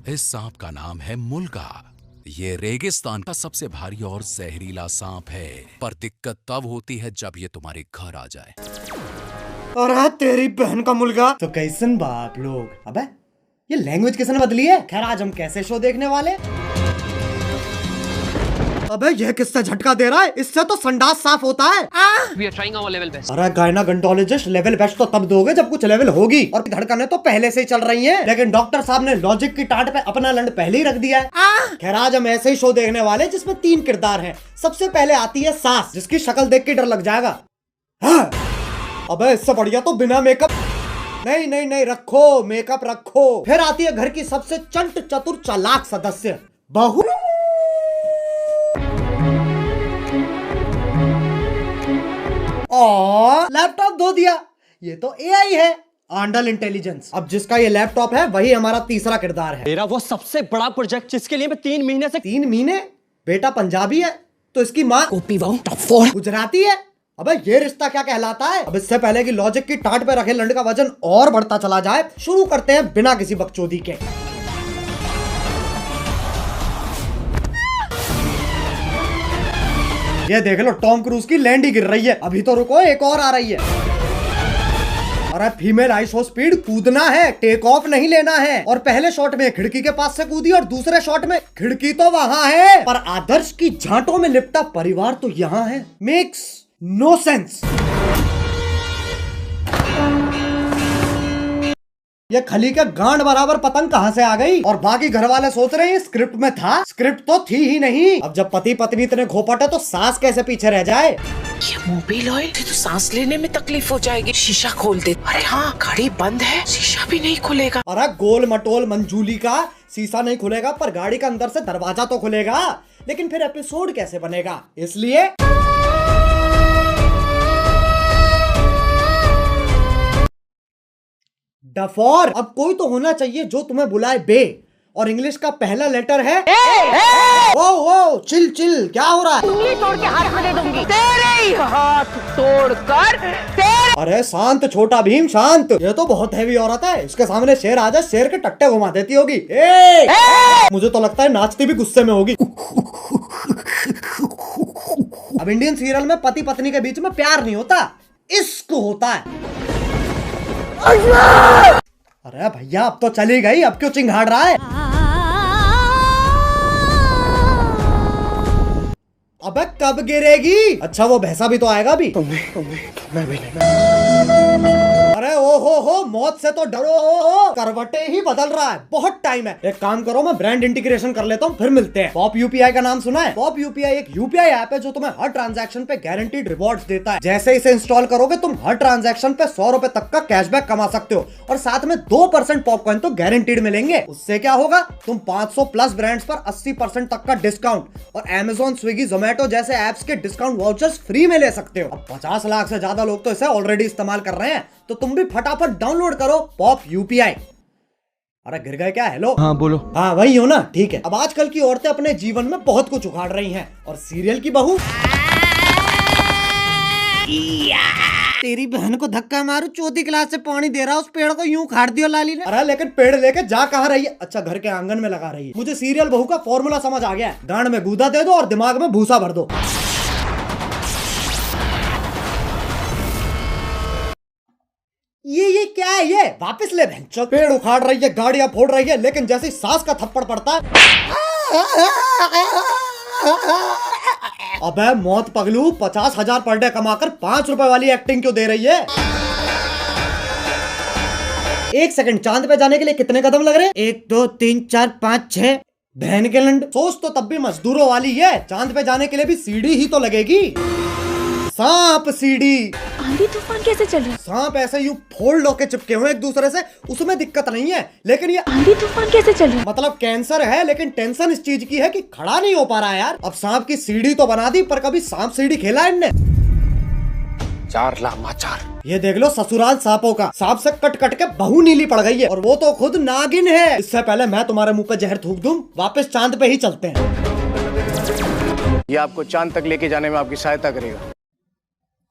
इस सांप का नाम है मुल्गा। ये रेगिस्तान का सबसे भारी और जहरीला सांप है, पर दिक्कत तब होती है जब ये तुम्हारे घर आ जाए। अरे तेरी बहन का मुल्गा। तो कैसन बाप लोग, अबे ये लैंग्वेज किसने बदली है? खैर आज हम कैसे शो देखने वाले? अबे ये किससे झटका दे रहा है? इससे तो संडास साफ होता है। We are trying our level best. अरे गायनाकोलॉजिस्ट लेवल बेस्ट तो तब दोगे जब कुछ लेवल होगी, और धड़कनें तो पहले से ही चल रही हैं। लेकिन डॉक्टर साहब ने लॉजिक की टाट पे अपना लंड पहले ही रख दिया है। खैर आज हम ऐसे ही शो देखने वाले जिसमें 3 किरदार हैं। सबसे पहले आती है सास, जिसकी शक्ल देख के डर लग जाएगा। हाँ। अबे इससे बढ़िया तो बिना मेकअप। नहीं नहीं नहीं, रखो मेकअप रखो। फिर आती है घर की सबसे चंट चतुर चालाक सदस्य, बहू। और लैपटॉप धो दिया। ये तो एआई है, आंडल इंटेलिजेंस। अब जिसका ये लैपटॉप है वही हमारा तीसरा किरदार है। मेरा वो सबसे बड़ा प्रोजेक्ट जिसके लिए मैं 3 महीने से 3 महीने? बेटा पंजाबी है तो इसकी माँ गुजराती है। अबे ये रिश्ता क्या कहलाता है? अब इससे पहले कि लॉजिक की टाट पे रखे लंड का वजन और बढ़ता चला जाए, शुरू करते हैं बिना किसी बकचोदी के। ये देख लो टॉम क्रूज की लैंड ही गिर रही है। अभी तो रुको, एक और आ रही है। अरे फीमेल आइसो स्पीड कूदना है, टेक ऑफ नहीं लेना है। और पहले शॉट में खिड़की के पास से कूदी और दूसरे शॉट में खिड़की तो वहां है पर आदर्श की झांटों में लिपटा परिवार तो यहाँ है। Makes no sense. ये खली के गांड बराबर पतंग कहां से आ गई? और बाकी घर वाले सोच रहे हैं स्क्रिप्ट में था, स्क्रिप्ट तो थी ही नहीं। अब जब पति पत्नी इतने घोपट है तो सास कैसे पीछे रह जाए? ये मोबिल ऑयल तो सांस लेने में तकलीफ हो जाएगी। शीशा खोल दे। अरे हाँ, गाड़ी बंद है, शीशा भी नहीं खुलेगा। अरे गोल मटोल मंजूली का शीशा नहीं खुलेगा पर गाड़ी का अंदर से दरवाजा तो खुलेगा। लेकिन फिर एपिसोड कैसे बनेगा? इसलिए डफोर। अब कोई तो होना चाहिए जो तुम्हें बुलाए बे, और इंग्लिश का पहला लेटर है ए। ओ चिल चिल, क्या हो रहा है? उंगली तोड़ के हाथ में दे दूंगी। तेरे ही हाथ तोड़कर तेरे। अरे शांत छोटा भीम शांत। ये तो बहुत हैवी औरत है, इसके सामने शेर आ जाए शेर के टट्टे घुमा देती होगी। ए! मुझे तो लगता है नाचती भी गुस्से में होगी। अब इंडियन सीरियल में पति पत्नी के बीच में प्यार नहीं होता, इश्क होता है। अरे भैया अब तो चली गई, अब क्यों चिंघाड़ रहा है? अबे कब गिरेगी? अच्छा वो भैंसा भी तो आएगा अभी। मैं भी नहीं। अरे ओ हो मौत से तो डरो, करवटे ही बदल रहा है, बहुत टाइम है। एक काम करो, मैं ब्रांड इंटीग्रेशन कर लेता हूँ, फिर मिलते हैं। पॉप यूपीआई का नाम सुना है? पॉप यूपीआई एक यूपीआई ऐप है जो तुम्हें हर ट्रांजैक्शन पे गारंटीड रिवॉर्ड्स देता है। जैसे इसे इंस्टॉल करोगे तुम हर ट्रांजैक्शन पे 100 रुपए तक का कैशबैक कमा सकते हो, और साथ में 2% पॉपकॉइन तो गारंटीड मिलेंगे। उससे क्या होगा, तुम 500 प्लस ब्रांड्स पर 80% तक का डिस्काउंट और Amazon, स्विगी, जोमेटो जैसे एप्स के डिस्काउंट वाउचर्स फ्री में ले सकते हो। अब 50 लाख से ज्यादा लोग तो इसे ऑलरेडी इस्तेमाल कर रहे हैं, तो तुम भी फटाफट डाउनलोड करो पॉप यूपीआई। अरे गिर गए क्या? हेलो हाँ बोलो। हाँ वही हो ना, ठीक है। अब आजकल की औरतें अपने जीवन में बहुत कुछ उखाड़ रही हैं, और सीरियल की बहू तेरी बहन को धक्का मारू, चौथी क्लास से पानी दे रहा, उस पेड़ को यूं उखाड़ दियो लाली ने। अरे लेकिन पेड़ लेके जा कहाँ रही है? अच्छा घर के आंगन में लगा रही है। मुझे सीरियल बहू का फॉर्मूला समझ आ गया है, गांड में गूदा दे दो और दिमाग में भूसा भर दो। ये क्या है? ये वापस ले बहन। पेड़ उखाड़ रही है, गाड़ियां फोड़ रही है, लेकिन जैसे सास का थप्पड़ पड़ता है अबे मौत पगलू, 50,000 पर डे कमाकर 5 रुपए वाली एक्टिंग क्यों दे रही है? 1 सेकंड, चांद पे जाने के लिए कितने कदम लग रहे हैं? 1 2 3 4 5 6। बहन के लंड, सोच तो तब भी मजदूरों वाली है। चांद पे जाने के लिए भी सीढ़ी ही तो लगेगी। सांप सीढ़ी। आंधी तूफान कैसे चल रही है? सांप ऐसे यूं फोल्ड होके चिपके हुए एक दूसरे से, उसमें दिक्कत नहीं है। लेकिन ये आंधी तूफान कैसे चल रही है? मतलब कैंसर है, लेकिन टेंशन इस चीज की है कि खड़ा नहीं हो पा रहा है यार। अब सांप की सीढ़ी तो बना दी, पर कभी सांप सीढ़ी खेला है इनने? 4 लामाचार। ये देख लो ससुराल सांपों का। सांप से कट कट के बहू नीली पड़ गई है, और वो तो खुद नागिन है। इससे पहले मैं तुम्हारे मुंह पे जहर थूक दूं, वापस चांद पे ही चलते हैं। ये आपको चांद तक लेके जाने में आपकी सहायता करेगा।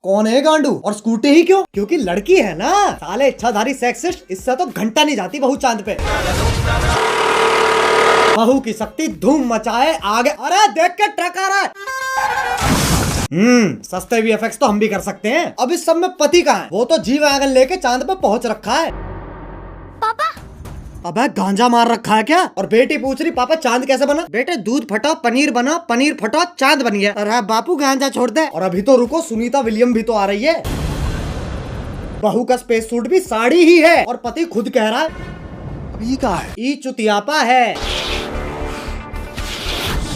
कौन है गांडू? और स्कूटी ही क्यों? क्योंकि लड़की है ना। साले इच्छाधारी सेक्सिस्ट, इससे तो घंटा नहीं जाती बहू चांद पे। बहू की शक्ति धूम मचाए आगे। अरे देख के ट्रक आ रहा है। सस्ते VFX तो हम भी कर सकते हैं। अब इस सब में पति कहाँ है? वो तो जी वैगन लेके चांद पे पहुंच रखा है। पापा अबे गांजा मार रखा है क्या? और बेटी पूछ रही पापा चांद कैसे बना? बेटे दूध फटा पनीर बना, पनीर फटा चांद बन गया। अरे बापू गांजा छोड़ दे। और अभी तो रुको, सुनीता विलियम भी तो आ रही है। बहू का स्पेस सूट भी साड़ी ही है और पति खुद कह रहा है अभी कहाँ है? ई चुतियापा है।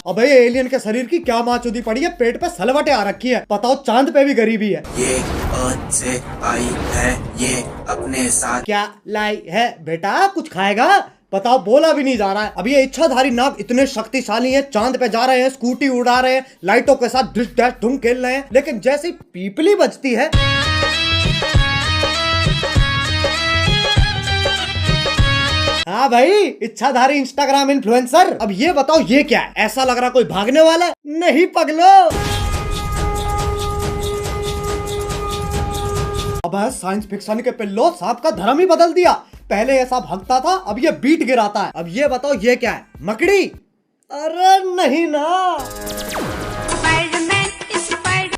अबे एलियन के शरीर की क्या माचुदी पड़ी है, पेट पे सलवटें आ रखी है। बताओ चांद पे भी गरीबी है। ये अर्थ से आई है, ये अपने साथ क्या लाई है बेटा? कुछ खाएगा? बताओ, बोला भी नहीं जा रहा है। अब ये इच्छाधारी नाग इतने शक्तिशाली हैं, चांद पे जा रहे हैं, स्कूटी उड़ा रहे हैं, लाइटों के साथ डिश डैश धूम खेल रहे हैं, लेकिन जैसे ही पीपली बजती है हाँ भाई, इच्छाधारी इंस्टाग्राम इन्फ्लुएंसर। अब ये बताओ ये क्या है? ऐसा लग रहा कोई भागने वाला है। नहीं पगलो। अब साइंस फिक्शन के पिल्लो सांप का धर्म ही बदल दिया। पहले ये सांप भगता था, अब ये बीट गिराता है। अब ये बताओ ये क्या है? मकड़ी? अरे नहीं ना।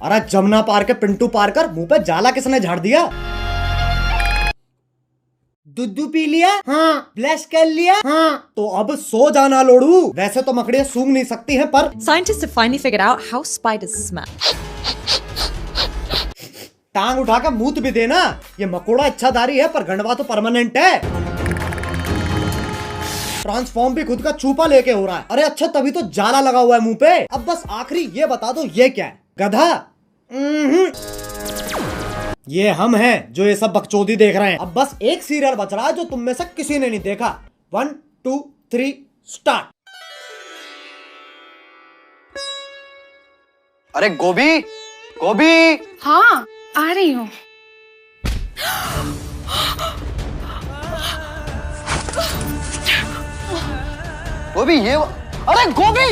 अरे जमुना पार के पिंटू पार कर मुंह पे जाला किसने झाड़ दिया? दूध पी लिया? हाँ। ब्लश कर लिया? हाँ। तो अब सो जाना लोड़ू। वैसे तो मकड़ियाँ सूंघ नहीं सकती हैं, पर Scientists have finally figured out how spiders smell. टांग उठा के मूत भी देना। ये मकोड़ा इच्छाधारी है पर गंडवा तो परमानेंट है। ट्रांसफॉर्म भी खुद का चूपा लेके हो रहा है। अरे अच्छा, तभी तो जाला लगा हुआ है मुंह पे। अब बस आखिरी ये बता दो ये क्या है? गधा? ये हम हैं जो ये सब बकचोदी देख रहे हैं। अब बस एक सीरियल बच रहा है जो तुम में से किसी ने नहीं देखा। 1 2 3 स्टार्ट। अरे गोभी, गोभी। हाँ आ रही हूँ। गोभी ये अरे गोभी,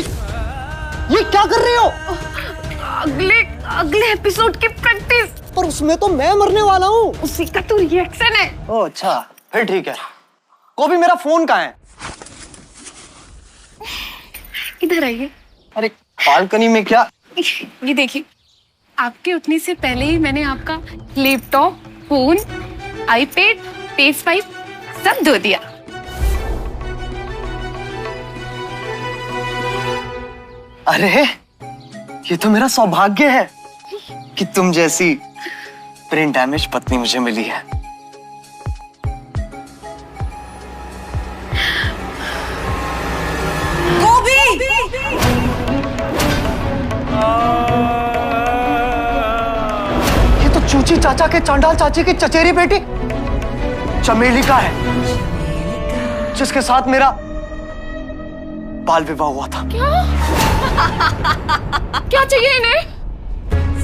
ये क्या कर रही हो? अगले एपिसोड की प्रैक्टिस। पर उसमें तो मैं मरने वाला हूँ। उसी का तो रिएक्शन है। ओह अच्छा, फिर ठीक है। गोभी मेरा फोन कहाँ है? इधर आइए। अरे बालकनी में क्या? ये देखिए, आपके उठने से पहले ही मैंने आपका लैपटॉप, फोन, आईपैड, PS5 सब धो दिया। अरे ये तो मेरा सौभाग्य है कि तुम जैसी ब्रेन डैमेज पत्नी मुझे मिली है। गोभी! ये तो चूची चाचा के चांडाल चाची की चचेरी बेटी चमेली का है, जिसके साथ मेरा बाल विवाह हुआ था। क्या चाहिए इन्हें?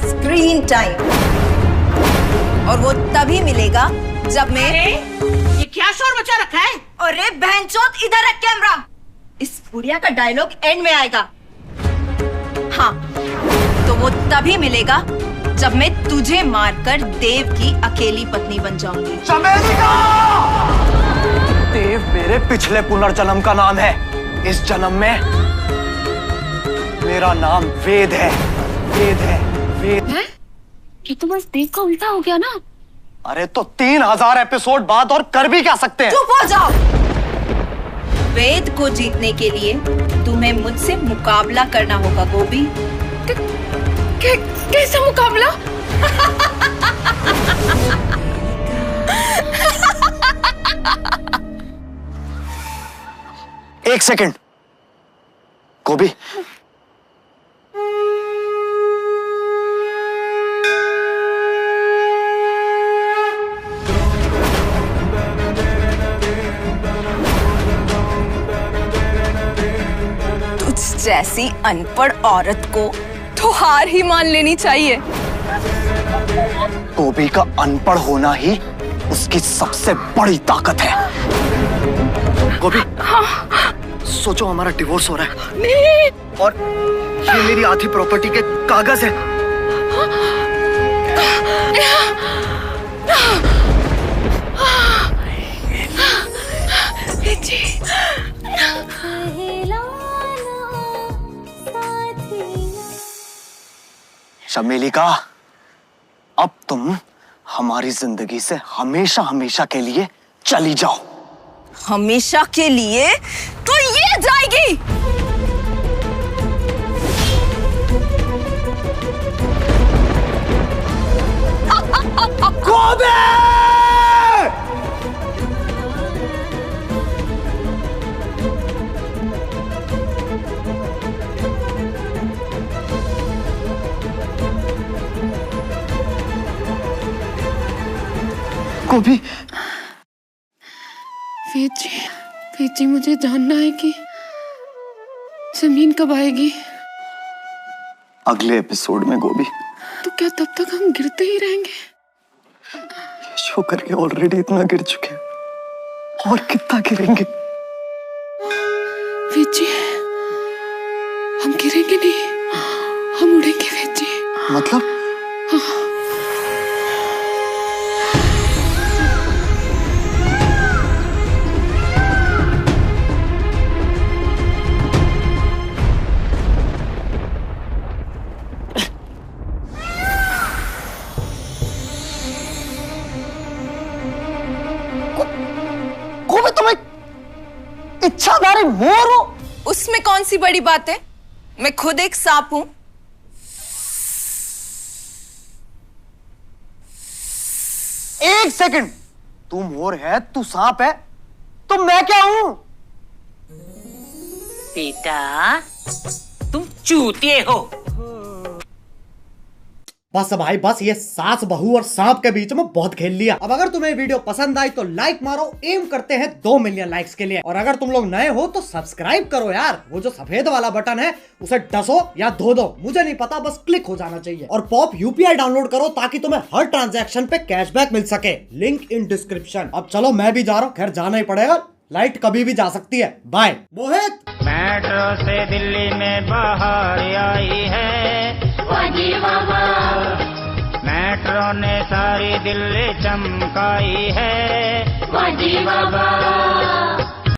स्क्रीन टाइम, और वो तभी मिलेगा जब मैं ये क्या शोर मचा रखा है? अरे बहनचोद, इधर रख कैमरा। इस बुढ़िया का डायलॉग एंड में आएगा। हाँ, तो वो तभी मिलेगा जब मैं तुझे मारकर देव की अकेली पत्नी बन जाऊंगी। चमेलिका! देव मेरे पिछले पुनर्जन्म का नाम है। इस जन्म में मेरा नाम वेद है। वेद है, वेद है? ये तो बस देव का उल्टा हो गया ना। अरे तो 3000 एपिसोड बाद और कर भी क्या सकते हैं? चुप हो जाओ। वेद को जीतने के लिए तुम्हें मुझसे मुकाबला करना होगा गोभी। कैसा मुकाबला? एक सेकंड गोभी, तुझ जैसी अनपढ़ औरत को तो हार ही मान लेनी चाहिए। गोभी का अनपढ़ होना ही उसकी सबसे बड़ी ताकत है। गोभी, सोचो हमारा डिवोर्स हो रहा है। नहीं। और ये मेरी आधी प्रॉपर्टी के कागज है। जी। चमेली का, अब तुम हमारी जिंदगी से हमेशा हमेशा के लिए चली जाओ। हमेशा के लिए तो ये जाएगी। गोबे! गोभी, वेद जी मुझे जानना है कि जमीन कब आएगी। अगले एपिसोड में गोभी। तो क्या तब तक हम गिरते ही रहेंगे? ये शो करके ऑलरेडी इतना गिर चुके हैं, और कितना गिरेंगे? वेद जी, हम गिरेंगे नहीं, हम उड़ेंगे वेद जी। मतलब? गोभी, तुम एक इच्छाधारी मोर हो। उसमें कौन सी बड़ी बात है? मैं खुद एक सांप हूं। एक सेकंड, तू मोर है, तू सांप है, तो मैं क्या हूं? बेटा, तुम चूतिए हो। बस भाई बस, ये सास बहू और सांप के बीच में बहुत खेल लिया। अब अगर तुम्हें वीडियो पसंद आई तो लाइक मारो, एम करते हैं 2 मिलियन लाइक्स के लिए। और अगर तुम लोग नए हो तो सब्सक्राइब करो यार, वो जो सफेद वाला बटन है उसे डसो या धो दो, मुझे नहीं पता, बस क्लिक हो जाना चाहिए। और पॉप यूपीआई डाउनलोड करो ताकि तुम्हें हर ट्रांजैक्शन पे कैशबैक मिल सके, लिंक इन डिस्क्रिप्शन। अब चलो मैं भी जा रहा हूँ, खैर जाना ही पड़ेगा, लाइट कभी भी जा सकती है। बाय। मोहित, मेट्रो से दिल्ली में बाहर आई है मेट्रो ने सारी दिल्ली चमकाई है।